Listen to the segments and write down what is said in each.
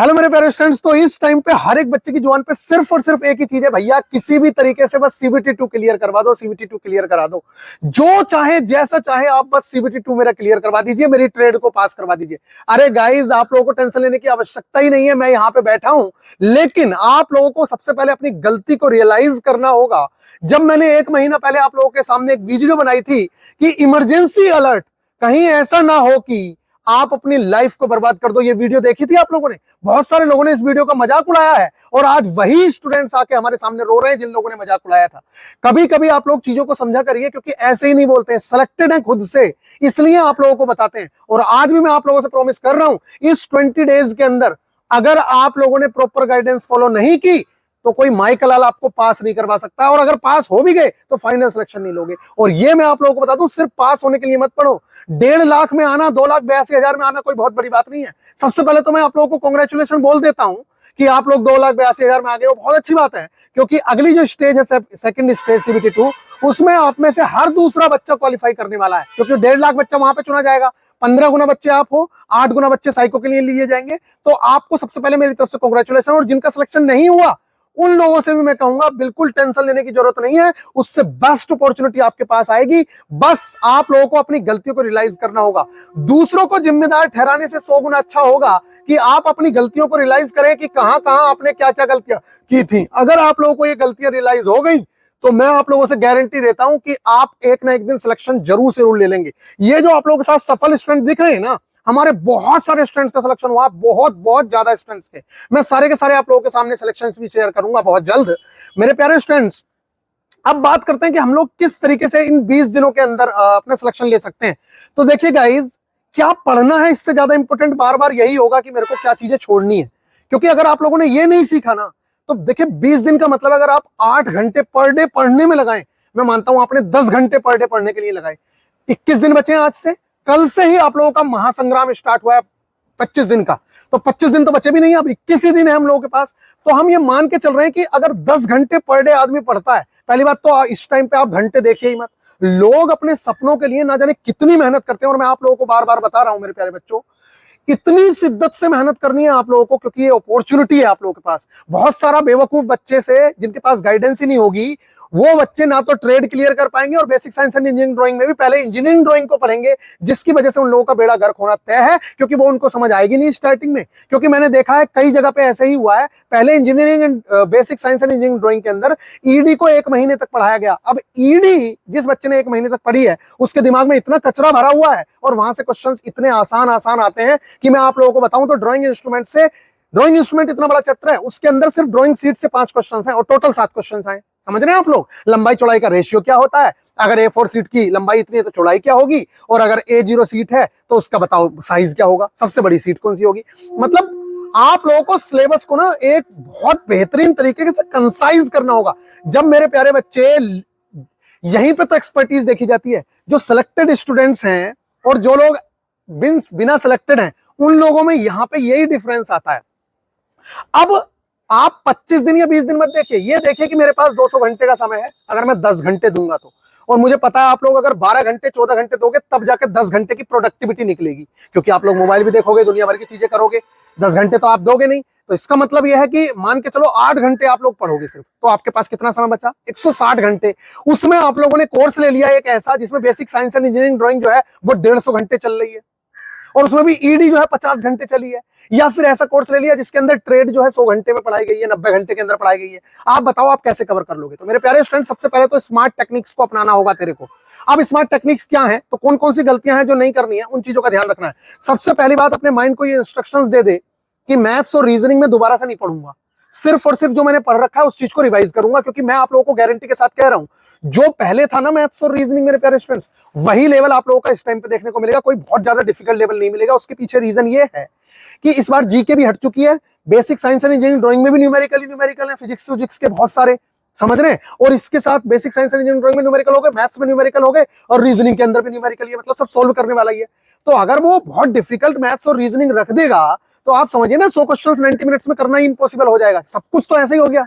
Hello मेरे प्यारे students. तो इस टाइम पे हर एक बच्चे की जुबान पे सिर्फ और सिर्फ एक ही चीज है, भैया किसी भी तरीके से बस सीबीटी 2 क्लियर करवा दो, सीबीटी 2 क्लियर करा दो। जो चाहे जैसा चाहे आप बस सीबीटी 2 मेरा क्लियर करवा दीजिए, मेरी ट्रेड को पास करवा दीजिए। अरे गाइज, आप लोगों को टेंशन लेने की आवश्यकता ही नहीं है, मैं यहाँ पे बैठा हूं। लेकिन आप लोगों को सबसे पहले अपनी गलती को रियलाइज करना होगा। जब मैंने 1 महीना पहले आप लोगों के सामने एक वीडियो बनाई थी कि इमरजेंसी अलर्ट, कहीं ऐसा ना हो कि आप अपनी लाइफ को बर्बाद कर दो। ये वीडियो देखी थी आप लोगों ने? बहुत सारे लोगों ने इस वीडियो का मजाक उड़ाया है और आज वही स्टूडेंट्स आके हमारे सामने रो रहे हैं जिन लोगों ने मजाक उड़ाया था। कभी कभी आप लोग चीजों को समझा करिए, क्योंकि ऐसे ही नहीं बोलते हैं, सिलेक्टेड हैं खुद से, इसलिए आप लोगों को बताते हैं। और आज भी मैं आप लोगों से प्रॉमिस कर रहा हूं, इस 20 डेज के अंदर अगर आप लोगों ने प्रॉपर गाइडेंस फॉलो नहीं की तो कोई माइकलाल आपको पास नहीं करवा सकता। और अगर पास हो भी गए तो फाइनल सिलेक्शन नहीं लोगे। और ये मैं आप लोगों को बता दूं, सिर्फ पास होने के लिए मत पढ़ो। 1.5 लाख में आना, 2,82,000 में आना कोई बहुत बड़ी बात नहीं है। सबसे पहले तो मैं आप लोगों को कांग्रेचुलेशन बोल देता हूं कि आप लोग 2,82,000 में आ गए, वो बहुत अच्छी बात है। क्योंकि अगली जो स्टेज है, सेकंड स्टेज सीबीटी 2, उसमें आप में से हर दूसरा बच्चा क्वालिफाई करने वाला है। क्योंकि 1.5 लाख बच्चा वहां पे चुना जाएगा। 15 गुना बच्चे आप हो, 8 गुना बच्चे साइको के लिए लिए जाएंगे। तो आपको सबसे पहले मेरी तरफ से कांग्रेचुलेशन। और जिनका सिलेक्शन नहीं हुआ उन लोगों से भी मैं कहूंगा, बिल्कुल टेंशन लेने की जरूरत नहीं है, उससे बेस्ट अपॉर्चुनिटी आपके पास आएगी। बस आप लोगों को अपनी गलतियों को रियलाइज करना होगा। दूसरों को जिम्मेदार ठहराने से 100 गुना अच्छा होगा कि आप अपनी गलतियों को रियलाइज करें कि कहां कहां आपने क्या क्या गलतियां की थी। अगर आप लोगों को ये गलतियां रियलाइज हो गई तो मैं आप लोगों से गारंटी देता हूं कि आप एक ना एक दिन सिलेक्शन जरूर से जरूर ले लेंगे। ये जो आप लोगों के साथ सफल स्टूडेंट दिख रहे हैं ना, हमारे बहुत सारे स्टूडेंट्स का सिलेक्शन हुआ, बहुत बहुत ज्यादा स्टूडेंट्स के। मैं सारे के सारे आप लोगों के सामने सिलेक्शंस भी शेयर करूंगा बहुत जल्द। मेरे प्यारे स्टूडेंट्स, अब बात करते हैं कि हम लोग किस तरीके से इन 20 दिनों के अंदर अपना सिलेक्शन ले सकते हैं। तो देखिए गाइज, क्या पढ़ना है, इससे ज्यादा इंपॉर्टेंट बार बार यही होगा कि मेरे को क्या चीजें छोड़नी है। क्योंकि अगर आप लोगों ने ये नहीं सीखा ना, तो देखिए 20 दिन का मतलब अगर आप 8 घंटे पर डे पढ़ने में लगाएं, मैं मानता हूं आपने 10 घंटे पर डे पढ़ने के लिए लगाए। 21 दिन बचे हैं आज से। कल से ही आप लोगों का महासंग्राम स्टार्ट हुआ है 25 दिन का। तो 25 दिन तो बचे भी नहीं, अब 21 ही दिन है हम लोगों के पास। तो हम ये मान के चल रहे हैं कि अगर 10 घंटे पर डे आदमी पढ़ता है, पहली बात तो इस टाइम पे आप घंटे देखिए ही मत। लोग अपने सपनों के लिए ना जाने कितनी मेहनत करते हैं। और मैं आप लोगों को बार बार बता रहा हूं मेरे प्यारे बच्चों, इतनी शिद्दत से मेहनत करनी है आप लोगों को, क्योंकि ये अपॉर्चुनिटी है आप लोगों के पास। बहुत सारा बेवकूफ बच्चे से जिनके पास गाइडेंस ही नहीं होगी, वो बच्चे ना तो ट्रेड क्लियर कर पाएंगे और basic science and engineering drawing में भी पहले इंजीनियरिंग ड्राइंग को पढ़ेंगे, जिसकी वजह से उन लोगों का बेड़ा गर्क होना तय है। क्योंकि वो उनको समझ आएगी नहीं स्टार्टिंग में। क्योंकि मैंने देखा है कई जगह पे ऐसे ही हुआ है, पहले engineering and basic science and engineering drawing के अंदर ईडी को 1 महीने तक पढ़ाया गया। अब ईडी जिस बच्चे ने 1 महीने तक पढ़ी है, उसके दिमाग में इतना कचरा भरा हुआ है और वहां से क्वेश्चन इतने आसान आसान आते हैं कि मैं आप लोगों को बताऊं तो ड्राइंग इंस्ट्रूमेंट इतना बड़ा चैप्टर है, उसके अंदर सिर्फ ड्राइंग शीट से 5 क्वेश्चन हैं और टोटल 7 क्वेश्चन आए। समझ रहे हैं आप लोग? लंबाई चौड़ाई का रेशियो क्या होता है, अगर A4 सीट की लंबाई इतनी है तो चौड़ाई क्या होगी, और अगर A0 सीट है तो उसका बताओ साइज क्या होगा, सबसे बड़ी सीट कौन सी होगी। मतलब आप लोगों को सिलेबस को ना एक बहुत बेहतरीन तरीके से कंसाइज करना होगा। जब मेरे प्यारे बच्चे, यहीं पे तो एक्सपर्टीज देखी जाती है। जो सिलेक्टेड स्टूडेंट्स हैं और जो लोग बिना सिलेक्टेड हैं, उन लोगों में यहां पे यही डिफरेंस आता है। अब आप 25 दिन या 20 दिन मत देखिए, ये देखिए कि मेरे पास 200 घंटे का समय है। अगर मैं 10 घंटे दूंगा तो, और मुझे पता है आप लोग अगर 12 घंटे 14 घंटे दोगे तब जाकर 10 घंटे की प्रोडक्टिविटी निकलेगी। क्योंकि आप लोग मोबाइल भी देखोगे, दुनिया भर की चीजें करोगे, 10 घंटे तो आप दोगे नहीं। तो इसका मतलब यह है कि मान के चलो 8 घंटे आप लोग पढ़ोगे सिर्फ, तो आपके पास कितना समय बचा? 160 घंटे। उसमें आप लोगों ने कोर्स ले लिया एक ऐसा जिसमें basic science and engineering drawing जो है वो 150 घंटे चल रही है, और उसमें भी ईडी जो है 50 घंटे चली है। या फिर ऐसा कोर्स ले लिया जिसके अंदर ट्रेड जो है 100 घंटे में पढ़ाई गई है, 90 घंटे के अंदर पढ़ाई गई है। आप बताओ आप कैसे कवर कर लोगे? तो मेरे प्यारे स्टूडेंट, सबसे पहले तो स्मार्ट टेक्निक्स को अपनाना होगा तेरे को। अब स्मार्ट टेक्निक्स क्या है, तो कौन कौन सी गलतियां हैं जो नहीं करनी है, उन चीजों का ध्यान रखना है। सबसे पहली बात, अपने माइंड को ये इंस्ट्रक्शंस दे दे कि मैथ्स और रीजनिंग में दोबारा से नहीं पढ़ूंगा, सिर्फ और सिर्फ जो मैंने पढ़ रखा है उस चीज को रिवाइज करूंगा। क्योंकि मैं आप लोगों को गारंटी के साथ कह रहा हूं, जो पहले था ना मैथ्स और रीजनिंग मेरे प्यारे स्टूडेंट्स, वही लेवल आप लोगों का इस टाइम पे देखने को मिलेगा। कोई बहुत ज्यादा डिफिकल्ट लेवल नहीं मिलेगा। उसके पीछे रीजन ये है कि इस बार जीके भी हट चुकी है, basic science and engineering drawing में भी न्यूमेरिकल है, फिजिक्स के बहुत सारे, समझ रहे हैं। और इसके साथ basic science and engineering drawing में न्यूमेरिकल हो गए, मैथ्स में न्यूमेरिकल हो गए, और रीजनिंग के अंदर भी न्यूमेरिकल है। मतलब सब सोल्व करने वाला ही है। तो अगर वो बहुत डिफिकल्ट मैथ्स और रीजनिंग रख देगा तो आप समझिए ना 100 क्वेश्चंस 90 मिनट्स में करना ही इम्पॉसिबल हो जाएगा। सब कुछ तो ऐसे ही हो गया,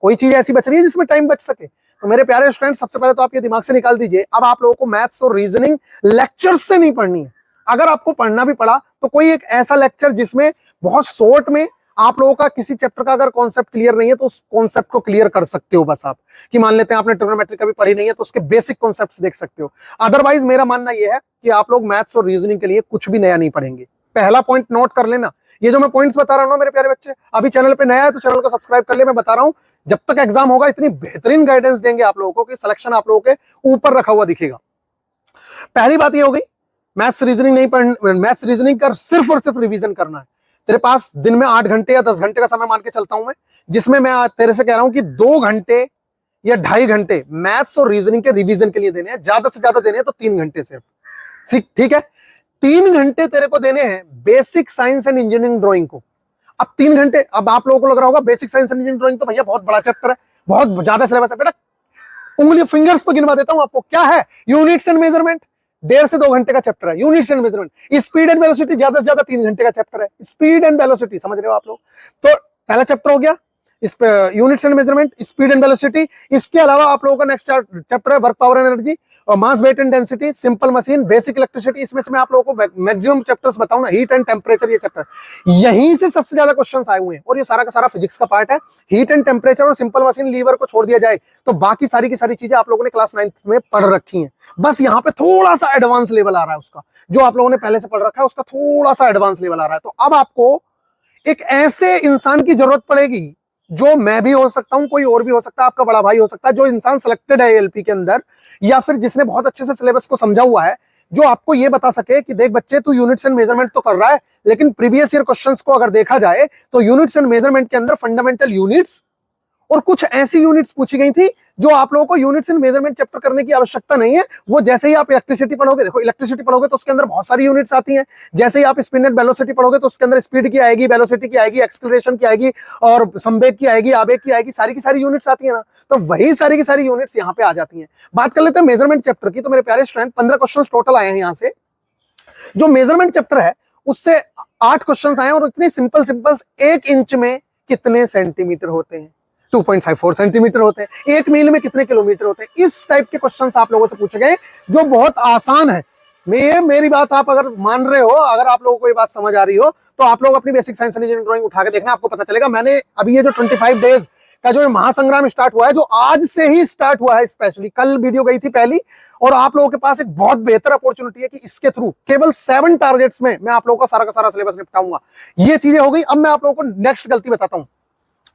कोई चीज ऐसी बच रही है जिसमें टाइम बच सके। तो मेरे प्यारे स्टूडेंट, सबसे पहले तो आप ये दिमाग से निकाल दीजिए, अब आप लोगों को मैथ्स और रीजनिंग लेक्चर से नहीं पढ़नी है। अगर आपको पढ़ना भी पड़ा तो कोई एक ऐसा लेक्चर जिसमें बहुत शॉर्ट में आप लोगों का किसी चैप्टर का अगर कॉन्सेप्ट क्लियर नहीं है तो उस कॉन्सेप्ट को क्लियर कर सकते हो बस आप, कि मान लेते हैं आपने ट्रिग्नोमेट्री कभी पढ़ी नहीं है तो उसके बेसिक कॉन्सेप्ट्स देख सकते हो। अदरवाइज मेरा मानना यह है कि आप लोग मैथ्स और रीजनिंग के लिए कुछ भी नया नहीं पढ़ेंगे। पहला पॉइंट नोट कर लेना, ये जो मैं पॉइंट्स बता रहा हूं मेरे प्यारे बच्चे, अभी चैनल पे नया है तो चैनल को सब्सक्राइब कर ले। मैं बता रहा हूं जब तक एग्जाम होगा इतनी बेहतरीन गाइडेंस देंगे आप लोगों को कि सिलेक्शन आप लोगों के ऊपर रखा हुआ दिखेगा। पहली बात ये हो गई, मैथ्स रीजनिंग नहीं पढ़, मैथ्स रीजनिंग कर सिर्फ और सिर्फ रिवीजन करना है। तेरे पास दिन में 8 घंटे या 10 घंटे का समय मान के चलता हूं मैं, जिसमें मैं तेरे से कह रहा हूं कि 2 घंटे या 2.5 घंटे मैथ्स और रीजनिंग के रिवीजन के लिए देने हैं, ज्यादा से ज्यादा देने हैं तो 3 घंटे सिर्फ। ठीक है, 3 घंटे तेरे को देने हैं basic science and engineering drawing को। अब 3 घंटे, अब आप लोगों को लग रहा होगा basic science and engineering drawing तो भैया बहुत बड़ा चैप्टर है, बहुत ज्यादा सिलेबस है। बेटा उंगली फिंगर्स पर गिनवा देता हूं आपको, क्या है, यूनिट्स एंड मेजरमेंट 1.5 से 2 घंटे का चैप्टर है। Units and measurement, speed and velocity ज्यादा से ज्यादा 3 घंटे का चैप्टर है। स्पीड एंड वेलोसिटी समझ रहे हो आप लोग, तो पहला चैप्टर हो गया इस units and measurement, speed and velocity. इसके अलावा आप लोगों का नेक्स्ट चैप्टर है वर्क पावर एंड एनर्जी, और मास weight and density, simple machine, basic electricity. इसमें से मैं आप लोगों को मैक्सिमम चैप्टर्स बताऊं ना, हीट एंड टेम्परेचर, ये चैप्टर यहीं से सबसे ज्यादा क्वेश्चंस आए हुए हैं, और ये सारा का सारा फिजिक्स का पार्ट है। हीट एंड टेम्परेचर और सिंपल मशीन, लीवर को छोड़ दिया जाए तो बाकी सारी की सारी चीजें आप लोगों ने क्लास 9th में पढ़ रखी हैं। बस यहाँ पे थोड़ा सा एडवांस लेवल आ रहा है उसका, जो आप लोगों ने पहले से पढ़ रखा है उसका थोड़ा सा एडवांस लेवल आ रहा है। तो अब आपको एक ऐसे इंसान की जरूरत पड़ेगी, जो मैं भी हो सकता हूं, कोई और भी हो सकता है, आपका बड़ा भाई हो सकता है, जो इंसान सिलेक्टेड है एलपी के अंदर, या फिर जिसने बहुत अच्छे से सिलेबस को समझा हुआ है, जो आपको ये बता सके कि देख बच्चे तू यूनिट्स एंड मेजरमेंट तो कर रहा है, लेकिन प्रीवियस ईयर क्वेश्चंस को अगर देखा जाए तो यूनिट्स एंड मेजरमेंट के अंदर फंडामेंटल यूनिट्स और कुछ ऐसी यूनिट्स पूछी गई थी जो आप लोगों को यूनिट्स एंड मेजरमेंट चैप्टर करने की आवश्यकता नहीं है। वो जैसे ही आप इलेक्ट्रिसिटी पढ़ोगे, देखो इलेक्ट्रिसिटी पढ़ोगे तो उसके अंदर बहुत सारी यूनिट्स आती हैं। जैसे ही आप स्पीड एंड वेलोसिटी पढ़ोगे तो उसके अंदर स्पीड की आएगी, वेलोसिटी की आएगी, एक्सेलरेशन की आएगी, और संवेग की आएगी, आवेग की आएगी, सारी की सारी यूनिट्स आती है ना। तो वही सारी की सारी यूनिट्स यहाँ पे आ जाती है। बात कर लेते हैं मेजरमेंट चैप्टर की। तो मेरे प्यारे स्टूडेंट 15 क्वेश्चन टोटल आए हैं यहाँ से। जो मेजरमेंट चैप्टर है उससे 8 क्वेश्चन आए, और इतने सिंपल सिंपल, 1 इंच में कितने सेंटीमीटर होते हैं, 2.54 सेंटीमीटर होते हैं, 1 मील में कितने किलोमीटर होते हैं, इस टाइप के क्वेश्चंस आप लोगों से पूछे गए, जो बहुत आसान है। मेरी बात आप अगर मान रहे हो, अगर आप लोगों को ये बात समझ आ रही हो, तो आप लोग अपनी basic science and engineering drawing उठा के देखना, आपको पता चलेगा। मैंने अभी ये जो 25 डेज का जो महासंग्राम स्टार्ट हुआ है, जो आज से ही स्टार्ट हुआ है, स्पेशली कल वीडियो गई थी पहली, और आप लोगों के पास एक बहुत बेहतर अपॉर्चुनिटी है कि इसके थ्रू केवल 7 टारगेट्स में मैं आप लोगों का सारा सिलेबस निपटाऊंगा। ये चीजें हो गई। अब मैं आप लोगों को नेक्स्ट गलती बताता हूं।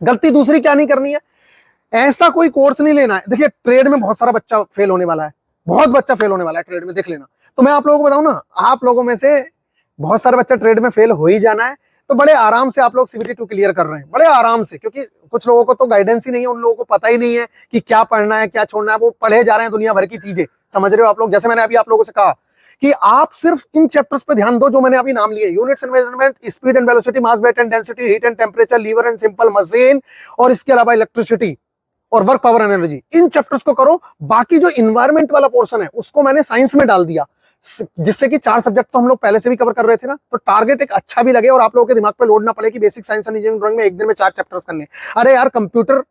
गलती दूसरी क्या नहीं करनी है, ऐसा कोई कोर्स नहीं लेना है। देखिए ट्रेड में बहुत सारा बच्चा फेल होने वाला है, बहुत बच्चा फेल होने वाला है ट्रेड में, देख लेना। तो मैं आप लोगों को बताऊं ना, आप लोगों में से बहुत सारे बच्चा ट्रेड में फेल हो ही जाना है, तो बड़े आराम से आप लोग सीबीटी 2 क्लियर कर रहे हैं, बड़े आराम से, क्योंकि कुछ लोगों को तो गाइडेंस ही नहीं है, उन लोगों को पता ही नहीं है कि क्या पढ़ना है क्या छोड़ना है, वो पढ़े जा रहे हैं दुनिया भर की चीजें, समझ रहे हो आप लोग। जैसे मैंने अभी आप लोगों से कहा कि आप सिर्फ इन चैप्टर्स पे ध्यान दो जो मैंने अभी नाम लिए, units and measurement, speed and velocity, mass weight and density, heat and temperature, lever and simple machine, और इसके अलावा इलेक्ट्रिसिटी और वर्क पावर एंड एनर्जी। इन चैप्टर्स को करो। बाकी जो इन्वायरमेंट वाला पोर्शन है उसको मैंने साइंस में डाल दिया, जिससे कि 4 सब्जेक्ट तो हम लोग पहले से भी कवर कर रहे थे ना, तो टारगेट एक अच्छा भी लगे और आप लोगों के दिमाग पे लोड ना पड़े कि basic science and engineering drawing में एक दिन में 4 चैप्टर्स करने। अरे यार कंप्यूटर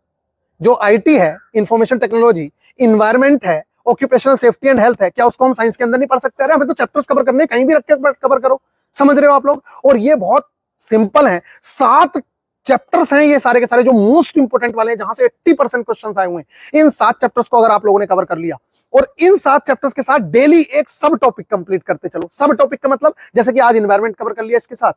जो आईटी है, इंफॉर्मेशन टेक्नोलॉजी, इन्वायरमेंट है, ऑक्यूपेशनल सेफ्टी एंड हेल्थ है, क्या उसको हम साइंस के अंदर नहीं पढ़ सकते? अरे हमें तो चैप्टर्स कवर करने, कहीं भी रख के कवर करो, समझ रहे हो आप लोग। और ये बहुत सिंपल है, 7 चैप्टर्स हैं ये सारे के सारे, जो मोस्ट इंपोर्टेंट वाले हैं, जहां से 80% क्वेश्चंस आए हुए हैं। इन 7 चैप्टर्स को अगर आप लोगों ने कवर कर लिया, और इन 7 चैप्टर्स के साथ डेली एक सब टॉपिक कंप्लीट करते चलो। सब टॉपिक का मतलब जैसे कि आज इन्वायरमेंट कवर कर लिया इसके साथ,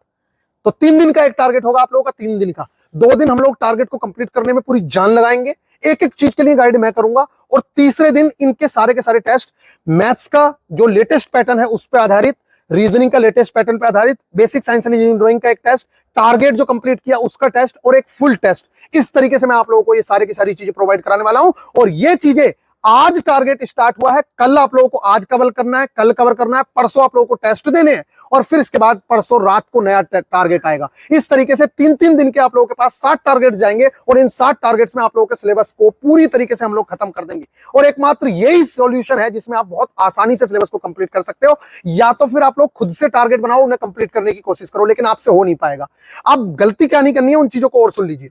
तो 3 दिन का एक टारगेट होगा आप लोगों का, 3 दिन का। 2 दिन हम लोग टारगेट को कंप्लीट करने में पूरी जान लगाएंगे, एक एक चीज के लिए गाइड मैं करूंगा, और तीसरे दिन इनके सारे के सारे टेस्ट, मैथ्स का जो लेटेस्ट पैटर्न है उस पर आधारित, रीजनिंग का लेटेस्ट पैटर्न पर आधारित, basic science and engineering drawing का एक टेस्ट, टारगेट जो कंप्लीट किया उसका टेस्ट, और एक फुल टेस्ट। इस तरीके से मैं आप लोगों को ये सारी की सारी चीजें प्रोवाइड कराने वाला हूं। और ये चीजें आज टारगेट स्टार्ट हुआ है, कल आप लोगों को आज कवर करना है, कल कवर करना है, परसों आप लोगों को टेस्ट देने हैं, और फिर इसके बाद परसों रात को नया टारगेट आएगा। इस तरीके से 3-3 दिन के आप लोगों के पास 7 टारगेट्स जाएंगे, और इन 7 टारगेट्स में आप लोगों के सिलेबस को पूरी तरीके से हम लोग खत्म कर देंगे। और एकमात्र यही सॉल्यूशन है जिसमें आप बहुत आसानी से सिलेबस को कंप्लीट कर सकते हो। या तो फिर आप लोग खुद से टारगेट बनाओ, उन्हें कंप्लीट करने की कोशिश करो, लेकिन आपसे हो नहीं पाएगा। अब गलती क्या नहीं करनी है, उन चीजों को और सुन लीजिए।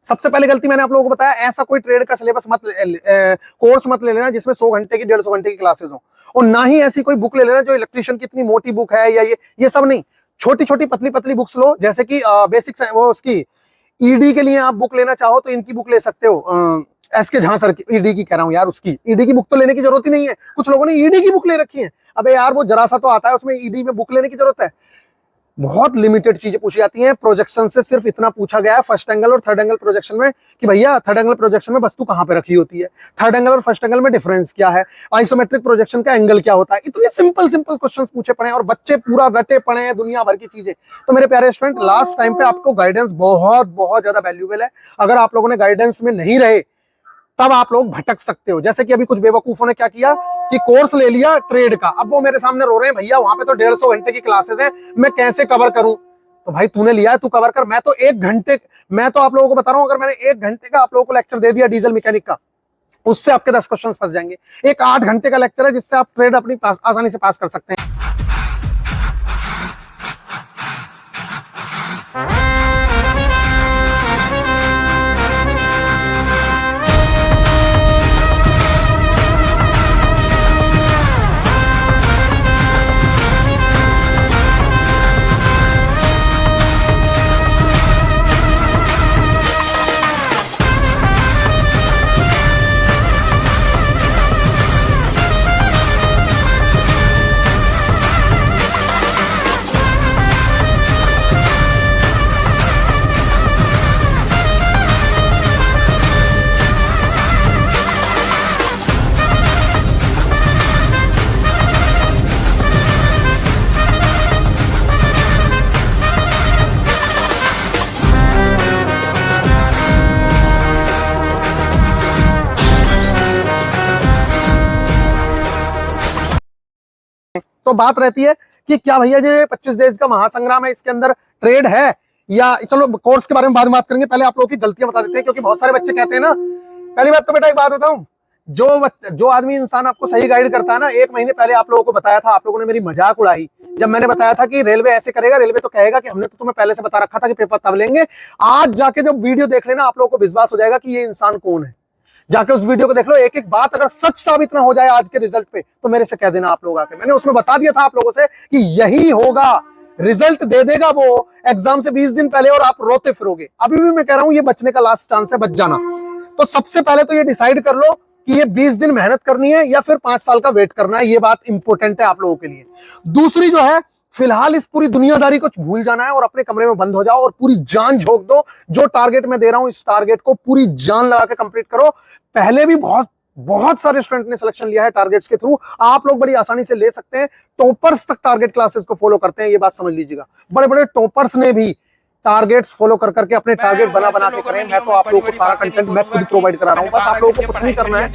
सबसे पहले गलती मैंने आप लोगों को बताया, ऐसा कोई ट्रेड का सिलेबस कोर्स मत ले लेना जिसमें 100 घंटे की 150 घंटे की क्लासेस हो, और ना ही ऐसी कोई बुक ले लेना जो इलेक्ट्रिशियन की इतनी मोटी बुक है, या ये सब नहीं। छोटी छोटी पतली पतली बुक्स लो, जैसे कि बेसिक वो उसकी ईडी के लिए आप बुक लेना चाहो तो इनकी बुक ले सकते हो, एसके झा सर की, ईडी की कह रहा हूँ यार, उसकी ईडी की बुक तो लेने की जरूरत ही नहीं है। कुछ लोगों ने ईडी की बुक ले रखी है, अबे यार वो जरा सा तो आता है, उसमें ईडी में बुक लेने की जरूरत है? बहुत लिमिटेड चीजें पूछी जाती हैं। प्रोजेक्शन से सिर्फ इतना पूछा गया है फर्स्ट एंगल और थर्ड एंगल प्रोजेक्शन में कि भैया थर्ड एंगल प्रोजेक्शन में वस्तु कहां पे रखी होती है, थर्ड एंगल और फर्स्ट एंगल में डिफरेंस क्या है, आइसोमेट्रिक प्रोजेक्शन का एंगल क्या होता है। इतने सिंपल सिंपल क्वेश्चंस पूछे पड़े हैं और बच्चे पूरा रटे पड़े हैं दुनिया भर की चीजें। तो मेरे प्यारे स्टूडेंट, लास्ट टाइम पे आपको गाइडेंस बहुत बहुत ज्यादा वैल्यूएबल है। अगर आप लोगों ने गाइडेंस में नहीं रहे तब आप लोग भटक सकते हो। जैसे कि अभी कुछ बेवकूफों ने क्या किया कि कोर्स ले लिया ट्रेड का, अब वो मेरे सामने रो रहे हैं भैया वहां पे तो 150 घंटे की क्लासेस है, मैं कैसे कवर करूं। तो भाई तूने लिया है, तू कवर कर। मैं तो 1 घंटे, मैं तो आप लोगों को बता रहा हूं, अगर मैंने 1 घंटे का आप लोगों को लेक्चर दे दिया डीजल मैकेनिक का, उससे आपके 10 क्वेश्चन फंस जाएंगे। एक 8 घंटे का लेक्चर है जिससे आप ट्रेड अपनी आसानी से पास कर सकते हैं। तो बात रहती है कि क्या भैया ये 25 डेज का महासंग्राम है, इसके अंदर ट्रेड है, या चलो कोर्स के बारे में बाद में बात करेंगे, पहले आप लोगों की गलतियां बता देते हैं, क्योंकि बहुत सारे बच्चे कहते हैं ना। पहली बात तो बेटा एक बात बताऊं, जो आदमी इंसान आपको सही गाइड करता है ना, 1 महीने पहले आप लोगों को बताया था, आप लोगों ने मेरी मजाक उड़ाई जब मैंने बताया था कि रेलवे ऐसे करेगा, रेलवे तो कहेगा कि हमने तो तुम्हें पहले से बता रखा था कि पेपर तब लेंगे। आज जाके जब वीडियो देख लेना आप लोगों को विश्वास हो जाएगा कि ये इंसान कौन है। जाके उस वीडियो को देख लो, एक एक बात अगर सच साबित ना हो जाए आज के रिजल्ट पे तो मेरे से कह देना आप लोग आके। मैंने उसमें बता दिया था आप लोगों से कि यही होगा, रिजल्ट दे देगा वो एग्जाम से 20 दिन पहले और आप रोते फिरोगे। अभी भी मैं कह रहा हूं ये बचने का लास्ट चांस है, बच जाना। तो सबसे पहले तो ये डिसाइड कर लो कि ये 20 दिन मेहनत करनी है या फिर 5 साल का वेट करना है। ये बात इंपॉर्टेंट है आप लोगों के लिए। दूसरी जो है, फिलहाल इस पूरी दुनियादारी को भूल जाना है और अपने कमरे में बंद हो जाओ और पूरी जान झोंक दो। जो टारगेट मैं दे रहा हूं इस टारगेट को पूरी जान लगा के कंप्लीट करो। पहले भी बहुत सारे स्टूडेंट ने सिलेक्शन लिया है टारगेट्स के थ्रू, आप लोग बड़ी आसानी से ले सकते हैं। टॉपर्स तक टारगेट क्लासेस को फॉलो करते हैं, ये बात समझ लीजिएगा। बड़े बड़े टॉपर्स ने भी टारगेट्स फॉलो कर करके अपने टारगेट बना के करें। मैं तो आप लोगों को सारा कंटेंट मैं खुद प्रोवाइड करा रहा हूं। बस आप लोगों को कुछ नहीं करना है,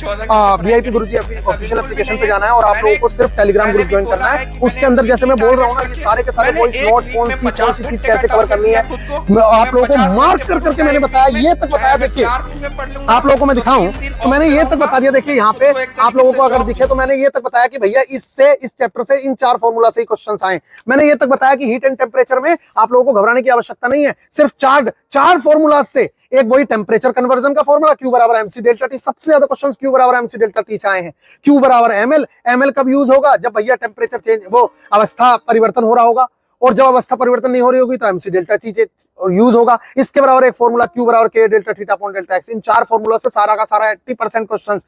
वीआईपी गुरुजी ऑफिशियल एप्लीकेशन पे जाना है और आप लोगों को सिर्फ टेलीग्राम ग्रुप ज्वाइन करना है। उसके अंदर जैसे मैं बोल रहा हूँ ना, ये सारे के सारे वॉइस नोट कौन सी चीज कैसे कवर करनी है आप लोगों को मार्क कर करके मैंने बताया, ये तक बताया। देखिए आप लोगों को मैं दिखाऊं तो मैंने ये तक बता दिया। देखिए यहाँ पे आप लोगों को अगर दिखे तो मैंने ये तक बताया कि भैया इससे इस चैप्टर से इन 4 फॉर्मूला से ही क्वेश्चन आए। मैंने ये तक बताया कि हीट एंड टेम्परेचर में आप लोगों को घबराने की आवश्यकता नहीं है, सिर्फ 4 फॉर्मूला से एक वही टेम्परेचर कन्वर्जन का फॉर्मूला Q बराबर MC डेल्टा T। सबसे ज्यादा क्वेश्चंस Q बराबर MC डेल्टा T से आए हैं। Q बराबर ml, ml कब यूज होगा? जब भैया टेम्परेचर चेंज, वो अवस्था परिवर्तन हो रहा होगा, और जब अवस्था परिवर्तन नहीं हो रही होगी तो MC डेल्टा T यूज होगा। इसके बराबर एक फॉर्मूला Q बराबर K delta theta upon delta x। इन 4 फॉर्मूला से सारा का सारा 80% क्वेश्चंस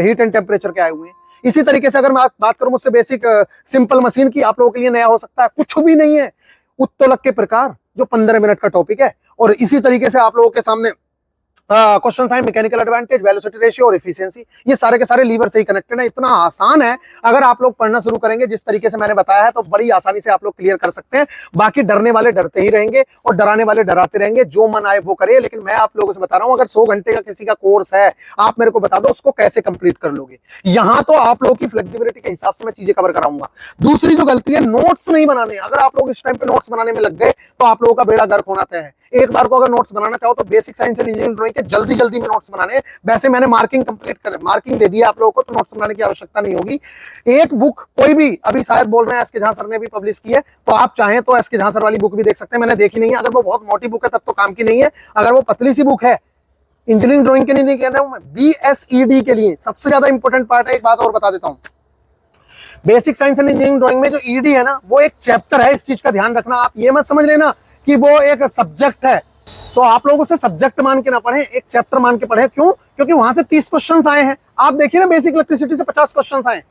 हीट एंड टेम्परेचर के आए हुए हैं। इसी तरीके से अगर मैं बात करूं मुझसे बेसिक सिंपल मशीन की, आप लोगों के लिए नया हो सकता है, कुछ भी नहीं है। उत्तोलक के प्रकार जो 15 मिनट का टॉपिक है, और इसी तरीके से आप लोगों के सामने क्वेश्चन है मैकेनिकल एडवांटेज, वेलोसिटी रेशियो और एफिशिएंसी। ये सारे के सारे लीवर से ही कनेक्टेड है। इतना आसान है, अगर आप लोग पढ़ना शुरू करेंगे जिस तरीके से मैंने बताया है तो बड़ी आसानी से आप लोग क्लियर कर सकते हैं। बाकी डरने वाले डरते ही रहेंगे और डराने वाले डराते रहेंगे, जो मन आए वो करे। लेकिन मैं आप लोगों से बता रहा हूं, अगर 100 घंटे का किसी का कोर्स है, आप मेरे को बता दो उसको कैसे कंप्लीट कर लोगे। यहां तो आप लोगों की फ्लेक्सिबिलिटी के हिसाब से मैं चीजें कवर कराऊंगा। दूसरी जो गलती है, नोट्स नहीं बनाने। अगर आप लोग इस टाइम पे नोट्स बनाने में लग गए तो आप लोगों का बेड़ा गर्क होना तय है। एक बार को अगर नोट्स बनाना चाहो तो basic science and engineering drawing के जल्दी जल्दी में नोट्स बनाने। वैसे मैंने मार्किंग दे दिया आप लोगों को, तो नोट्स बनाने की आवश्यकता नहीं होगी। एक बुक कोई भी, अभी शायद बोल रहे हैं एसके झा सर ने भी पब्लिश की है, तो आप चाहें तो एसके झा सर वाली बुक भी देख सकते हैं। मैंने देखी नहीं है, अगर वो बहुत मोटी बुक है तब तो काम की नहीं है। अगर वो पतली सी बुक है, इंजीनियरिंग ड्राइंग के लिए नहीं कह रहा हूं मैं, BSED के लिए सबसे ज्यादा इंपॉर्टेंट पार्ट है। एक बात और बता देता हूं, basic science and engineering drawing में जो ईडी है ना, वो एक चैप्टर है, इस चीज का ध्यान रखना। आप ये मत समझ लेना कि वो एक सब्जेक्ट है, तो आप लोग उसे सब्जेक्ट मान के ना पढ़े, एक चैप्टर मान के पढ़े। क्यों? क्योंकि वहां से 30 क्वेश्चन आए हैं। आप देखिए ना, बेसिक इलेक्ट्रिसिटी से 50 क्वेश्चन आए,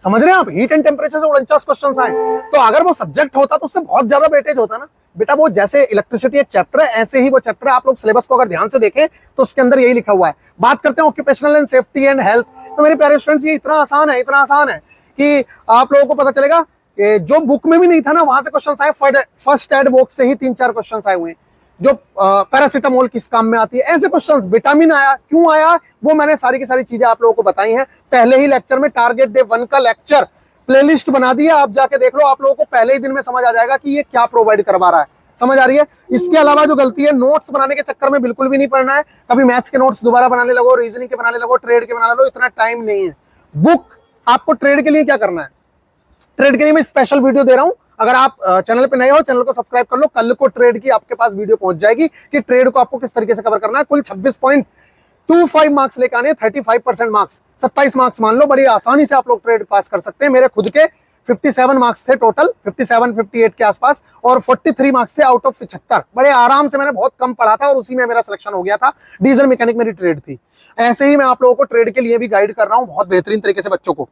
समझ रहे हैं आप? हीट एंड टेम्परेचर से 49 क्वेश्चन आए। तो अगर वो सब्जेक्ट होता तो उससे बहुत ज्यादा वेटेज होता ना बेटा। वो जैसे इलेक्ट्रिसिटी एक चैप्टर है, ऐसे ही वो चैप्टर है। आप लोग सिलेबस को अगर ध्यान से देखें तो उसके अंदर यही लिखा हुआ है। बात करते हैं occupational and safety and health. तो मेरे प्यारे स्टूडेंट्स, ये इतना आसान है, इतना आसान है कि आप लोगों को पता चलेगा जो बुक में भी नहीं था ना, वहां से क्वेश्चन आए। फर्स्ट एड बॉक्स से ही 3-4 क्वेश्चन आए हुए हैं। जो पैरासिटामोल किस काम में आती है, ऐसे क्वेश्चंस। विटामिन आया, क्यों आया, वो मैंने सारी की सारी चीजें आप लोगों को बताई हैं पहले ही लेक्चर में। टारगेट डे 1 का लेक्चर प्लेलिस्ट बना दिया, आप जाके देख लो। आप लोगों को पहले ही दिन में समझ आ जाएगा कि ये क्या प्रोवाइड करवा रहा है। समझ आ रही है? इसके अलावा जो गलती है, नोट्स बनाने के चक्कर में बिल्कुल भी नहीं पढ़ना है। कभी मैथ्स के नोट्स दोबारा बनाने लगो, रीजनिंग के बनाने लगो, ट्रेड के बनाने लगो, इतना टाइम नहीं है। बुक आपको ट्रेड के लिए क्या करना है, ट्रेड के लिए मैं स्पेशल वीडियो दे रहा हूं। अगर आप चैनल पे नए हो, चैनल को सब्सक्राइब कर लो। कल को ट्रेड की आपके पास वीडियो पहुंच जाएगी कि ट्रेड को आपको किस तरीके से कवर करना है। कुल 26.25 मार्क्स लेकर आने, 35% मार्क्स, 27 मार्क्स मान लो। बड़ी आसानी से आप लोग ट्रेड पास कर सकते हैं। मेरे खुद के 57 मार्क्स थे टोटल, 57-58 के आसपास, और 43 मार्क्स थे आउट ऑफ 75। बड़े आराम से, मैंने बहुत कम पढ़ा था और उसी में मेरा सिलेक्शन हो गया था। डीजल मैकेनिक मेरी ट्रेड थी। ऐसे ही मैं आप लोगों को ट्रेड के लिए भी गाइड कर रहा हूं बहुत बेहतरीन तरीके से। बच्चों को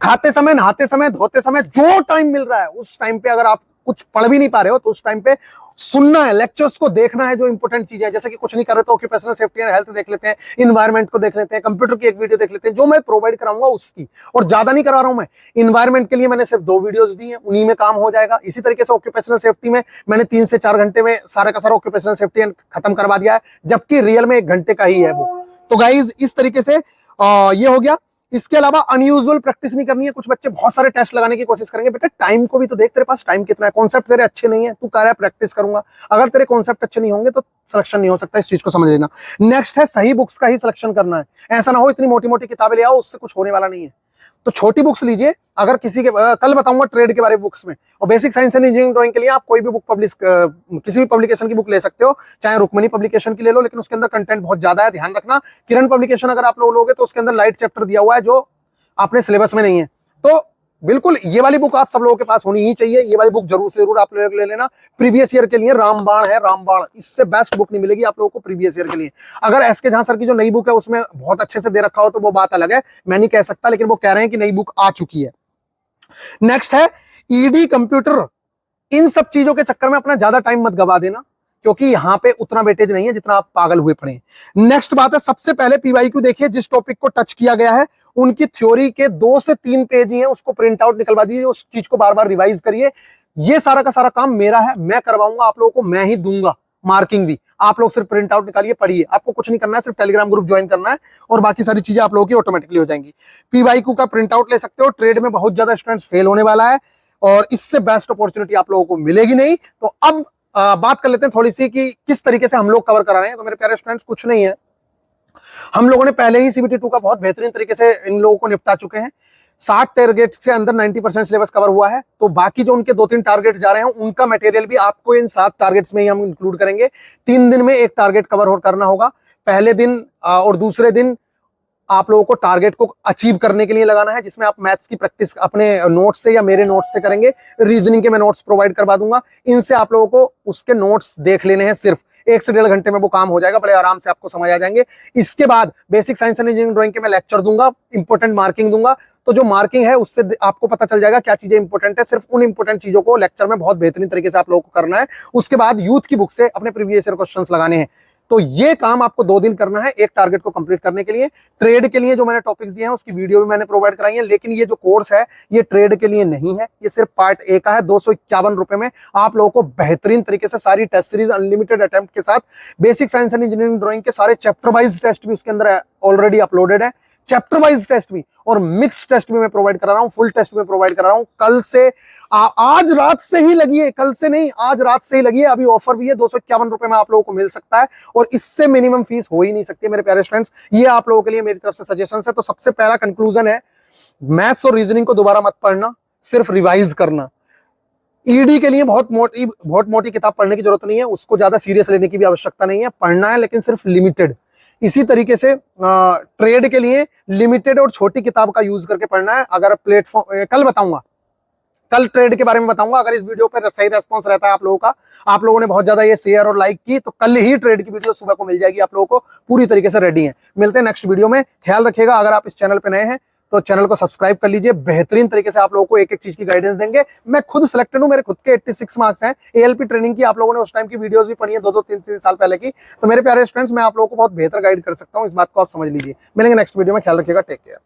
खाते समय, नहाते समय, धोते समय, जो टाइम मिल रहा है उस टाइम पे अगर आप कुछ पढ़ भी नहीं पा रहे हो तो उस टाइम पे सुनना है, लेक्चर्स को देखना है। जो इंपॉर्टेंट चीजें है, जैसे कि कुछ नहीं कर रहे तो ऑक्यूपेशनल सेफ्टी एंड हेल्थ देख लेते हैं, इन्वायरमेंट को देख लेते हैं, कंप्यूटर की एक वीडियो देख लेते हैं, जो मैं प्रोवाइड कराऊंगा उसकी। और ज्यादा नहीं करा रहा हूं मैं। इन्वायरमेंट के लिए मैंने सिर्फ 2 वीडियोस दी हैं, उन्हीं में काम हो जाएगा। इसी तरीके से ऑक्यूपेशनल सेफ्टी में मैंने 3 से 4 घंटे में सारा का सारा ऑक्यूपेशनल सेफ्टी खत्म करवा दिया है, जबकि रियल में 1 घंटे का ही है वो। तो गाइज, इस तरीके से ये हो गया। इसके अलावा अनयूजुअल प्रैक्टिस नहीं करनी है। कुछ बच्चे बहुत सारे टेस्ट लगाने की कोशिश करेंगे। बेटा टाइम को भी तो देख, तेरे पास टाइम कितना है। कॉन्सेप्ट तेरे अच्छे नहीं है, तू कह रहा है प्रैक्टिस करूंगा। अगर तेरे कॉन्सेप्ट अच्छे नहीं होंगे तो सिलेक्शन नहीं हो सकता, इस चीज को समझ लेना। नेक्स्ट है, सही बुक्स का ही सिलेक्शन करना है। ऐसा ना हो इतनी मोटी मोटी किताबें ले आओ, उससे कुछ होने वाला नहीं है। तो छोटी बुक्स लीजिए। अगर किसी के कल बताऊंगा ट्रेड के बारे में बुक्स में। और basic science and engineering drawing के लिए आप कोई भी बुक पब्लिश, किसी भी पब्लिकेशन की बुक ले सकते हो, चाहे रुक्मणी पब्लिकेशन की ले लो, लेकिन उसके अंदर कंटेंट बहुत ज्यादा है, ध्यान रखना। किरण पब्लिकेशन अगर आप लोग लोगे तो उसके अंदर लाइट चैप्टर दिया हुआ है जो अपने सिलेबस में नहीं है। तो बिल्कुल ये वाली बुक आप सब लोगों के पास होनी ही चाहिए। ये वाली बुक जरूर से जरूर आप लोग ले लेना। प्रीवियस ईयर के लिए रामबाण है, रामबाण। इससे बेस्ट बुक नहीं मिलेगी आप लोगों को प्रीवियस ईयर के लिए। अगर एसके झा सर की जो नई बुक है उसमें बहुत अच्छे से दे रखा हो तो वो बात अलग है, मैं नहीं कह सकता, लेकिन वो कह रहे हैं कि नई बुक आ चुकी है। नेक्स्ट है ईडी कंप्यूटर। इन सब चीजों के चक्कर में अपना ज्यादा टाइम मत गवा देना, क्योंकि यहां पे उतना वेटेज नहीं है जितना आप पागल हुए पड़े। नेक्स्ट बात है, सबसे पहले पीवाईक्यू देखिए। जिस टॉपिक को टच किया गया है उनकी थ्योरी के 2 से 3 पेज ही हैं, उसको प्रिंट आउट निकलवा दीजिए, उस चीज को बार बार रिवाइज करिए। ये सारा का सारा काम मेरा है, मैं करवाऊंगा आप लोगों को, मैं ही दूंगा मार्किंग भी। आप लोग सिर्फ प्रिंट आउट निकालिए, पढ़िए। आपको कुछ नहीं करना है, सिर्फ टेलीग्राम ग्रुप ज्वाइन करना है और बाकी सारी चीजें आप लोगों की ऑटोमेटिकली हो जाएंगी। पीवाईक्यू का प्रिंट आउट ले सकते हो। ट्रेड में बहुत ज्यादा स्टूडेंट्स फेल होने वाला है और इससे बेस्ट अपॉर्चुनिटी आप लोगों को मिलेगी नहीं। तो अब बात कर लेते हैं थोड़ी सी कि किस तरीके से हम लोग कवर करा रहे हैं। तो मेरे प्यारे स्टूडेंट्स, कुछ नहीं है, हम लोगों ने पहले ही CBT 2 का बहुत बेहतरीन तरीके से इन लोगों को निपटा चुके हैं। 60 टारगेट से अंदर 90% सिलेबस कवर हुआ है। तो बाकी जो उनके 2-3 टारगेट जा रहे हैं उनका मटेरियल भी आपको इन 7 टारगेट्स में ही हम इंक्लूड करेंगे। 3 दिन में 1 टारगेट कवर करना होगा। पहले दिन और दूसरे दिन आप लोगों को टारगेट को अचीव करने के लिए लगाना है, जिसमें आप मैथ्स की प्रैक्टिस अपने नोट्स से या मेरे नोट्स से करेंगे। रीजनिंग के मैं नोट्स प्रोवाइड करवा दूंगा। इनसे आप लोगों को उसके नोट्स देख लेने हैं। सिर्फ 1 से 1.5 घंटे में वो काम हो जाएगा, बड़े आराम से आपको समझ आ जाएंगे। इसके बाद basic science and engineering drawing के मैं लेक्चर दूंगा, इंपॉर्टेंट मार्किंग दूंगा। तो जो मार्किंग है उससे आपको पता चल जाएगा क्या चीजें इंपॉर्टेंट है। सिर्फ उन इंपॉर्टेंट चीजों को लेक्चर में बहुत बेहतरीन तरीके से आप लोगों को करना है। उसके बाद यूथ की बुक से अपने प्रीवियस ईयर क्वेश्चंस लगाने हैं। तो ये काम आपको 2 दिन करना है 1 टारगेट को कंप्लीट करने के लिए। ट्रेड के लिए जो मैंने टॉपिक्स दिए हैं उसकी वीडियो भी मैंने प्रोवाइड कराई है, लेकिन ये जो कोर्स है ये ट्रेड के लिए नहीं है। ये सिर्फ पार्ट A का है। 251 रुपए में आप लोगों को बेहतरीन तरीके से सारी टेस्ट सीरीज अनलिमिटेड अटेम्प्ट के साथ, basic science and engineering drawing के सारे चैप्टर वाइज टेस्ट भी उसके अंदर ऑलरेडी अपलोडेड है। चैप्टर वाइज टेस्ट भी और मिक्स टेस्ट भी मैं प्रोवाइड करा रहा हूं, फुल टेस्ट में प्रोवाइड करा रहा हूं। कल से आज रात से ही लगिए, कल से नहीं, आज रात से ही लगिए। अभी ऑफर भी है, 251 रुपए में आप लोगों को मिल सकता है और इससे मिनिमम फीस हो ही नहीं सकती मेरे प्यारे स्टूडेंट्स। ये आप लोगों के लिए मेरी तरफ से सजेशन है। तो सबसे पहला कंक्लूजन है, मैथ्स और रीजनिंग को दोबारा मत पढ़ना, सिर्फ रिवाइज करना। ईडी के लिए बहुत मोटी किताब पढ़ने की जरूरत नहीं है, उसको ज्यादा सीरियस लेने की भी आवश्यकता नहीं है। पढ़ना है लेकिन सिर्फ लिमिटेड। इसी तरीके से ट्रेड के लिए लिमिटेड और छोटी किताब का यूज करके पढ़ना है। अगर प्लेटफॉर्म कल बताऊंगा, कल ट्रेड के बारे में बताऊंगा। अगर इस वीडियो पर सही रेस्पॉन्स रहता है आप लोगों का, आप लोगों ने बहुत ज्यादा ये शेयर और लाइक की, तो कल ही ट्रेड की वीडियो सुबह को मिल जाएगी आप लोगों को, पूरी तरीके से रेडी है। मिलते हैं नेक्स्ट वीडियो में, ख्याल रखिएगा। अगर आप इस चैनल पे नए हैं तो चैनल को सब्सक्राइब कर लीजिए। बेहतरीन तरीके से आप लोगों को एक एक चीज की गाइडेंस देंगे। मैं खुद सिलेक्टेड हूं, मेरे खुद के 86 मार्क्स हैं। एएलपी ट्रेनिंग की आप लोगों ने उस टाइम की वीडियोस भी पढ़ी है, 2-3 साल पहले की। तो मेरे प्यारे स्टूडेंट्स, मैं आप लोगों को बहुत बेहतर गाइड कर सकता हूं, इस बात को आप समझ लीजिए। मिलेंगे नेक्स्ट वीडियो में, ख्याल रखिएगा, टेक केयर।